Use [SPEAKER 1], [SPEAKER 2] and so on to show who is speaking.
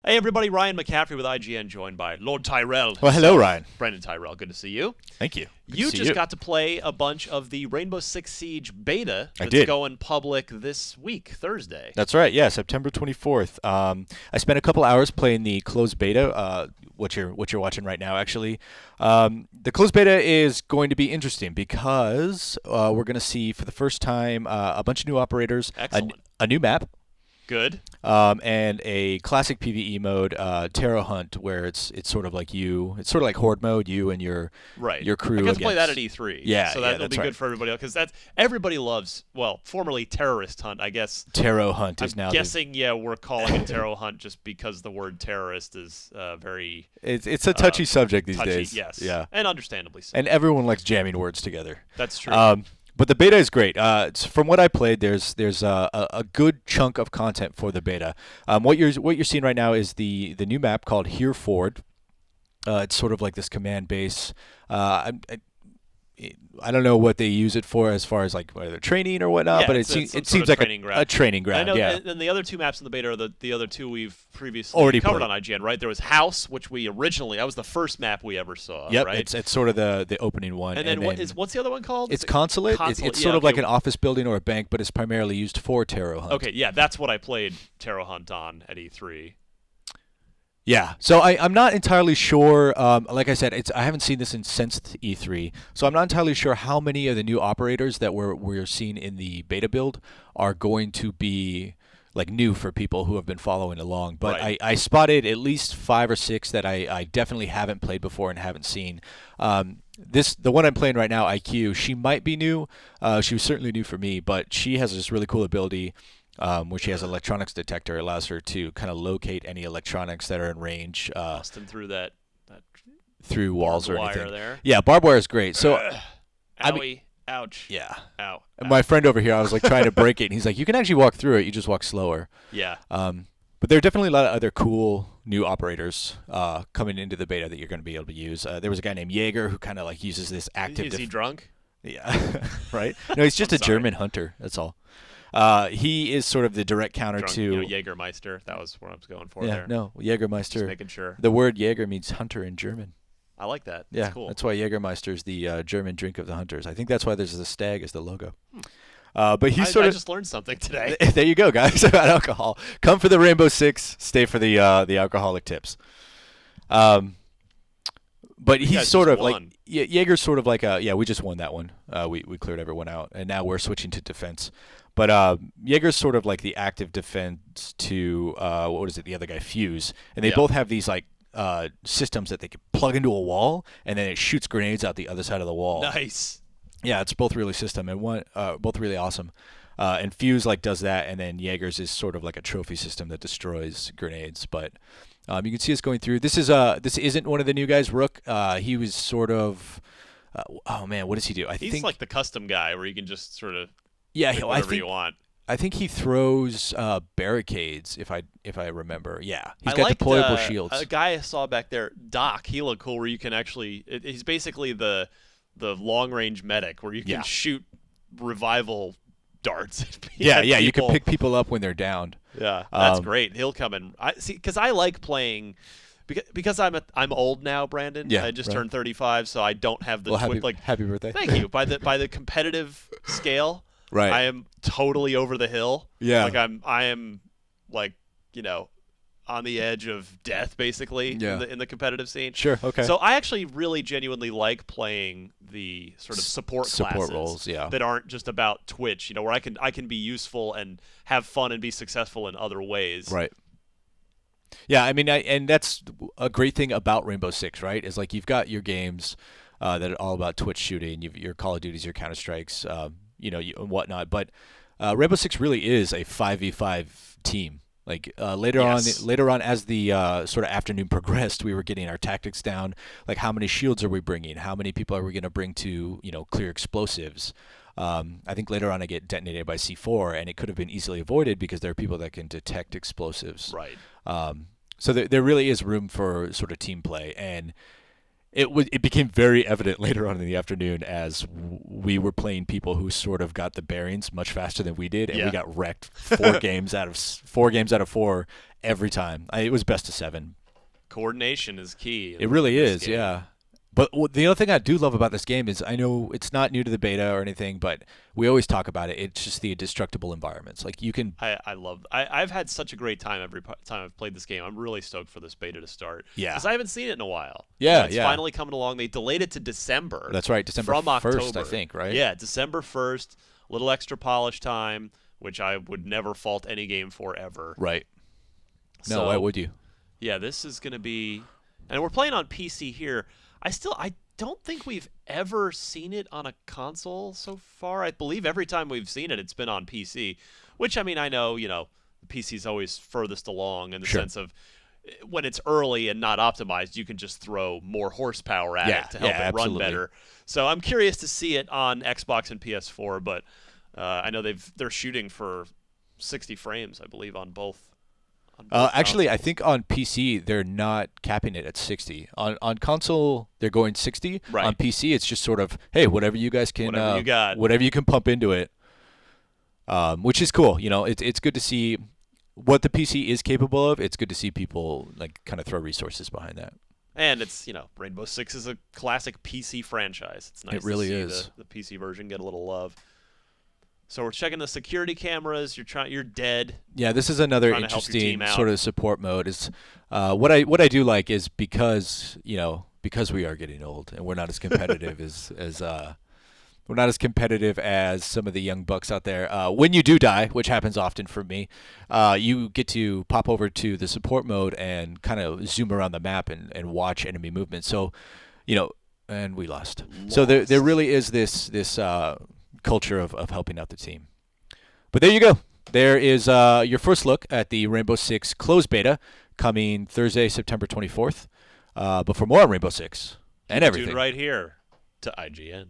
[SPEAKER 1] Hey everybody, Ryan McCaffrey with IGN, joined by Lord Tyrell.
[SPEAKER 2] Well, hello, Ryan.
[SPEAKER 1] Brandon Tyrell, good to see you.
[SPEAKER 2] Thank you. Good
[SPEAKER 1] You
[SPEAKER 2] to see
[SPEAKER 1] just
[SPEAKER 2] you.
[SPEAKER 1] got to play a bunch of the Rainbow Six Siege beta
[SPEAKER 2] I
[SPEAKER 1] that's
[SPEAKER 2] did.
[SPEAKER 1] going public this week, Thursday.
[SPEAKER 2] That's right. Yeah, September 24th. I spent a couple hours playing the closed beta. What you're watching right now, actually. The closed beta is going to be interesting because we're going to see for the first time a bunch of new operators,
[SPEAKER 1] Excellent.
[SPEAKER 2] a new map.
[SPEAKER 1] Good.
[SPEAKER 2] And a classic PvE mode, Terror Hunt, where it's sort of like it's sort of like Horde mode, you and your crew.
[SPEAKER 1] I got to play that at
[SPEAKER 2] against-
[SPEAKER 1] E3.
[SPEAKER 2] Yeah,
[SPEAKER 1] so
[SPEAKER 2] yeah,
[SPEAKER 1] that'll be
[SPEAKER 2] that's
[SPEAKER 1] good
[SPEAKER 2] right.
[SPEAKER 1] for everybody else, because everybody loves, well, formerly Terrorist Hunt, I guess.
[SPEAKER 2] Terror Hunt is
[SPEAKER 1] I'm
[SPEAKER 2] now.
[SPEAKER 1] guessing, we're calling it Terror Hunt just because the word terrorist is very
[SPEAKER 2] It's a touchy subject these
[SPEAKER 1] touchy.
[SPEAKER 2] days.
[SPEAKER 1] Yes.
[SPEAKER 2] Yeah.
[SPEAKER 1] And understandably so.
[SPEAKER 2] And everyone likes jamming words together.
[SPEAKER 1] That's true.
[SPEAKER 2] But the beta is great. From what I played, there's a good chunk of content for the beta. What you're seeing right now is the new map called Hereford. It's sort of like this command base. I don't know what they use it for as far as like whether training or whatnot,
[SPEAKER 1] Yeah,
[SPEAKER 2] but
[SPEAKER 1] it's
[SPEAKER 2] it
[SPEAKER 1] some
[SPEAKER 2] seems
[SPEAKER 1] sort of
[SPEAKER 2] like
[SPEAKER 1] training ground.
[SPEAKER 2] a training ground.
[SPEAKER 1] I know,
[SPEAKER 2] yeah.
[SPEAKER 1] and the other two maps in the beta are the other two we've previously
[SPEAKER 2] Already
[SPEAKER 1] covered
[SPEAKER 2] played.
[SPEAKER 1] on IGN, right? There was House, which we originally, that was the first map we ever saw,
[SPEAKER 2] Yep.
[SPEAKER 1] right?
[SPEAKER 2] It's sort of the opening one.
[SPEAKER 1] and then what's the other one called?
[SPEAKER 2] It's Consulate. It's sort of like an office building or a bank, but it's primarily used for Terror Hunt.
[SPEAKER 1] Okay, yeah, that's what I played Terror Hunt on at E3.
[SPEAKER 2] Yeah, so I'm not entirely sure. Like I said, I haven't seen this since E3, so I'm not entirely sure how many of the new operators that we're seeing in the beta build are going to be like new for people who have been following along. But
[SPEAKER 1] Right.
[SPEAKER 2] I spotted at least 5 or 6 that I definitely haven't played before and haven't seen. The one I'm playing right now, IQ, she might be new. She was certainly new for me, but she has this really cool ability. Where she has an electronics detector, allows her to kind of locate any electronics that are in range
[SPEAKER 1] Busting through that
[SPEAKER 2] through walls or
[SPEAKER 1] barbed wire
[SPEAKER 2] anything.
[SPEAKER 1] there.
[SPEAKER 2] Yeah, barbed wire is great. So, I
[SPEAKER 1] Owie,
[SPEAKER 2] mean-
[SPEAKER 1] ouch,
[SPEAKER 2] yeah.
[SPEAKER 1] ow.
[SPEAKER 2] And my friend over here, I was like trying to break it, and he's like, "You can actually walk through it. You just walk slower."
[SPEAKER 1] Yeah.
[SPEAKER 2] But there are definitely a lot of other cool new operators coming into the beta that you're going to be able to use. There was a guy named Jaeger who kind of like uses this active.
[SPEAKER 1] Is he drunk?
[SPEAKER 2] Yeah, right. No, he's just a
[SPEAKER 1] sorry.
[SPEAKER 2] German hunter. That's all. He is sort of the direct counter
[SPEAKER 1] Drunk,
[SPEAKER 2] to.
[SPEAKER 1] Jägermeister. That was what I was going for
[SPEAKER 2] Yeah,
[SPEAKER 1] there.
[SPEAKER 2] no,
[SPEAKER 1] Just
[SPEAKER 2] Jägermeister.
[SPEAKER 1] making sure.
[SPEAKER 2] The word Jaeger means hunter in German.
[SPEAKER 1] I like that.
[SPEAKER 2] Yeah,
[SPEAKER 1] That's cool.
[SPEAKER 2] that's why Jägermeister is the German drink of the hunters. I think that's why there's the stag as the logo. But he's
[SPEAKER 1] I
[SPEAKER 2] of.
[SPEAKER 1] just learned something today.
[SPEAKER 2] There you go, guys. About alcohol. Come for the Rainbow Six. Stay for the alcoholic tips. But
[SPEAKER 1] You
[SPEAKER 2] he's
[SPEAKER 1] guys
[SPEAKER 2] sort
[SPEAKER 1] just
[SPEAKER 2] of like
[SPEAKER 1] won.
[SPEAKER 2] Jaeger's sort of like we just won that one. We cleared everyone out, and now we're switching to defense. But Jaeger's sort of like the active defense to what is it? The other guy, Fuse, and they
[SPEAKER 1] Yeah.
[SPEAKER 2] both have these like systems that they can plug into a wall, and then it shoots grenades out the other side of the wall.
[SPEAKER 1] Nice.
[SPEAKER 2] Yeah, it's both really system and both really awesome. And Fuse like does that, and then Jaeger's is sort of like a trophy system that destroys grenades. But you can see us going through. This isn't one of the new guys, Rook. He was sort of oh man, what does he do? I
[SPEAKER 1] He's
[SPEAKER 2] think
[SPEAKER 1] like the custom guy where you can just sort of
[SPEAKER 2] yeah,
[SPEAKER 1] pick
[SPEAKER 2] I
[SPEAKER 1] whatever
[SPEAKER 2] think
[SPEAKER 1] you want.
[SPEAKER 2] I think he throws barricades. If I remember, yeah, he's
[SPEAKER 1] I
[SPEAKER 2] got
[SPEAKER 1] liked,
[SPEAKER 2] deployable shields.
[SPEAKER 1] A guy I saw back there, Doc. He looked cool. Where you can actually, he's basically the long range medic where you can
[SPEAKER 2] Yeah.
[SPEAKER 1] shoot revival darts. at
[SPEAKER 2] yeah, you
[SPEAKER 1] people.
[SPEAKER 2] can pick people up when they're downed.
[SPEAKER 1] Yeah, that's
[SPEAKER 2] Um,
[SPEAKER 1] great. He'll come in. I see, because I like playing. Because I'm old now, Brandon.
[SPEAKER 2] Yeah,
[SPEAKER 1] I just
[SPEAKER 2] right.
[SPEAKER 1] turned 35, so I don't have the
[SPEAKER 2] Well, happy,
[SPEAKER 1] like.
[SPEAKER 2] happy birthday.
[SPEAKER 1] Thank you. By the competitive scale,
[SPEAKER 2] Right.
[SPEAKER 1] I am totally over the hill.
[SPEAKER 2] Yeah.
[SPEAKER 1] Like I am like, on the edge of death basically
[SPEAKER 2] Yeah.
[SPEAKER 1] in the competitive scene.
[SPEAKER 2] Sure. Okay.
[SPEAKER 1] So I actually really genuinely like playing the sort of support classes
[SPEAKER 2] roles, yeah.
[SPEAKER 1] that aren't just about Twitch, where I can be useful and have fun and be successful in other ways.
[SPEAKER 2] Right. Yeah, I mean, and that's a great thing about Rainbow Six, right? Is like you've got your games that are all about Twitch shooting, your Call of Duties, your Counter Strikes, and whatnot. But Rainbow Six really is a 5v5 team. Like later
[SPEAKER 1] Yes.
[SPEAKER 2] on, as the sort of afternoon progressed, we were getting our tactics down. Like how many shields are we bringing? How many people are we going to bring to clear explosives? I think later on I get detonated by C4, and it could have been easily avoided because there are people that can detect explosives.
[SPEAKER 1] Right.
[SPEAKER 2] So there really is room for sort of team play, and it became very evident later on in the afternoon as we were playing people who sort of got the bearings much faster than we did, and
[SPEAKER 1] Yeah.
[SPEAKER 2] we got wrecked 4 games out of 4, every time. It was best of 7.
[SPEAKER 1] Coordination is key.
[SPEAKER 2] It really
[SPEAKER 1] this
[SPEAKER 2] is,
[SPEAKER 1] game.
[SPEAKER 2] yeah. But the other thing I do love about this game is I know it's not new to the beta or anything, but we always talk about it. It's just the indestructible environments. Like you can,
[SPEAKER 1] I've had such a great time every time I've played this game. I'm really stoked for this beta to start.
[SPEAKER 2] Yeah.
[SPEAKER 1] Because I haven't seen it in a while.
[SPEAKER 2] Yeah,
[SPEAKER 1] It's
[SPEAKER 2] yeah.
[SPEAKER 1] finally coming along. They delayed it to December.
[SPEAKER 2] That's right, December
[SPEAKER 1] from
[SPEAKER 2] 1st,
[SPEAKER 1] October.
[SPEAKER 2] I think, right?
[SPEAKER 1] Yeah, December 1st. A little extra polish time, which I would never fault any game for ever.
[SPEAKER 2] Right. No,
[SPEAKER 1] So,
[SPEAKER 2] why would you?
[SPEAKER 1] yeah, this is going to be, and we're playing on PC here. I don't think we've ever seen it on a console so far. I believe every time we've seen it, it's been on PC. Which I mean, I know the PC's always furthest along in the
[SPEAKER 2] Sure.
[SPEAKER 1] sense of when it's early and not optimized, you can just throw more horsepower at
[SPEAKER 2] Yeah,
[SPEAKER 1] it to help
[SPEAKER 2] yeah,
[SPEAKER 1] it run
[SPEAKER 2] absolutely.
[SPEAKER 1] better. So I'm curious to see it on Xbox and PS4, but I know they're shooting for 60 frames, I believe, on both.
[SPEAKER 2] Actually, I
[SPEAKER 1] consoles.
[SPEAKER 2] think on PC they're not capping it at 60. On console they're going 60.
[SPEAKER 1] Right.
[SPEAKER 2] On PC it's just sort of, hey, whatever you guys can,
[SPEAKER 1] Whatever you got.
[SPEAKER 2] whatever you can pump into it, which is cool. It's good to see what the PC is capable of. It's good to see people like kind of throw resources behind that.
[SPEAKER 1] And it's Rainbow Six is a classic PC franchise. It's nice
[SPEAKER 2] It really
[SPEAKER 1] to see
[SPEAKER 2] is.
[SPEAKER 1] the PC version get a little love. So we're checking the security cameras. You're dead.
[SPEAKER 2] Yeah, this is another
[SPEAKER 1] Trying to help your team
[SPEAKER 2] interesting
[SPEAKER 1] out.
[SPEAKER 2] sort of support mode. Is what I do like is because we are getting old and we're not as competitive as we're not as competitive as some of the young bucks out there. When you do die, which happens often for me, you get to pop over to the support mode and kind of zoom around the map and watch enemy movement. So, and we lost. So there really is this culture of helping out the team. But there you go. There is your first look at the Rainbow Six closed beta coming Thursday, September 24th. But for more on Rainbow Six and everything,
[SPEAKER 1] Tuned right here to IGN.